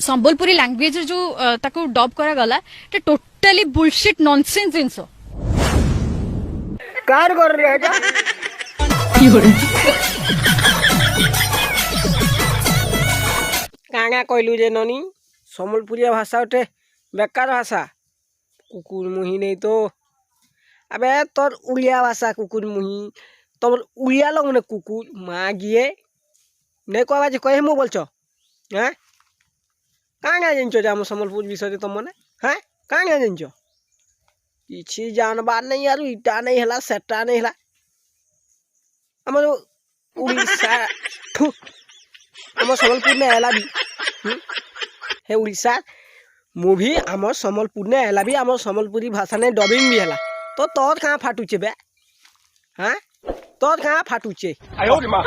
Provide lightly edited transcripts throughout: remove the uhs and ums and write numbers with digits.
Sambalpuri language जो ताको dub करा गला ते टोटली बुलशिट नॉनसेंस जिंसो कार कर रे जा कांगा कहलु जे ननी सम्बलपुरिया भाषा उठे बेकार भाषा कुकुर मुही नहीं तो अबे तोर उड़िया भाषा कुकुर मुही तोर उड़िया लोग ने कुकुर मागिए नहीं कहबा जे कहे मु बोलछो हैं कांगा जिनचो जा सम्बलपुर विषय तुम मैंने हैं कांगा जिनचो किसी जानबार नहीं यार इटा नहीं हला सेटा नहीं हला हमर उड़ीसा हमर सम्बलपुर में आला भी हे उड़ीसा मूवी हमर सम्बलपुर में आला भी हमर सम्बलपुरी भाषा ने डबिंग भी हला तो तोर कहां फाटुचे बे हैं तोर कहां फाटुचे आयो रे मां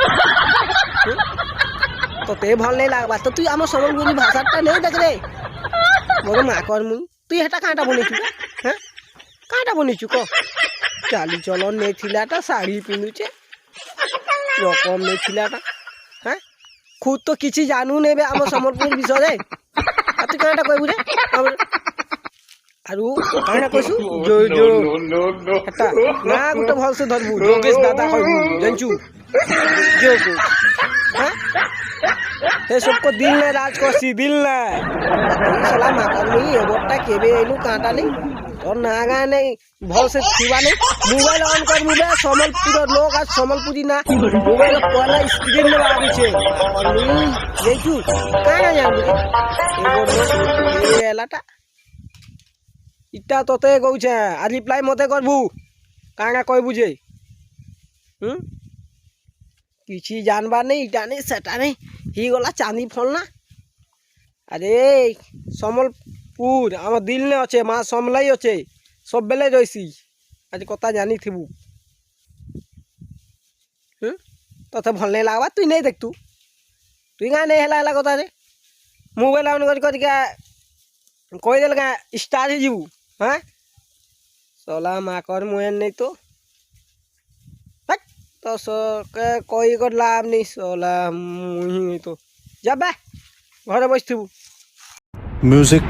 तो ते भल नहीं लागबा तो तू हमर सम्बलपुरी भाषाटा नहीं देख रे मोर मा कर मुई तू हेटा कांटा बनेछु हैं कांटा बनेछु को चाली चलन नहीं थिलाटा साड़ी पिनुचे रकम नहीं थिलाटा हैं खुद तो किसी जानू नहीं बे हमर सम्बलपुर विषय रे तू कांटा कहबु रे आरु कांटा कहसु जो जो हेटा ना गुटे भल से धरबु जोगेश दादा कहबु जानचू जो को हैं हे सबको दिल ने राज करसी दिल ने सला माकर नहीं है बोटा केबे एनु कांटा नहीं और नागा नहीं भल से थिबा नहीं मोबाइल ऑन कर मुबे सम्बलपुर लोग आज सम्बलपुरी ना मोबाइल पहला स्क्रीन में आबी छे और नहीं देखू काना जान ए एलाटा इटा तोते कहू छे आ रिप्लाई मते करबू काना कहबू जे किसी जानबार नहीं इटा नहीं सेटा नहीं ही गला चांदी फल ना अरे सम्बलपुर आम दिल ने अच्छे माँ समलाई अच्छे सब बेले रही आज कथा जानी थी तथे भल नहीं लगवा तुई नहीं देख तुई क्या नहीं हेला कथा रे मोबाइल ऑन कर कहीदेल क्या स्टार ही जीवु हाँ चला माकर मुहन नहीं तो तो कोई कर लाभ नहीं सोला मुही नहीं तो जब घर बस थी म्यूजिक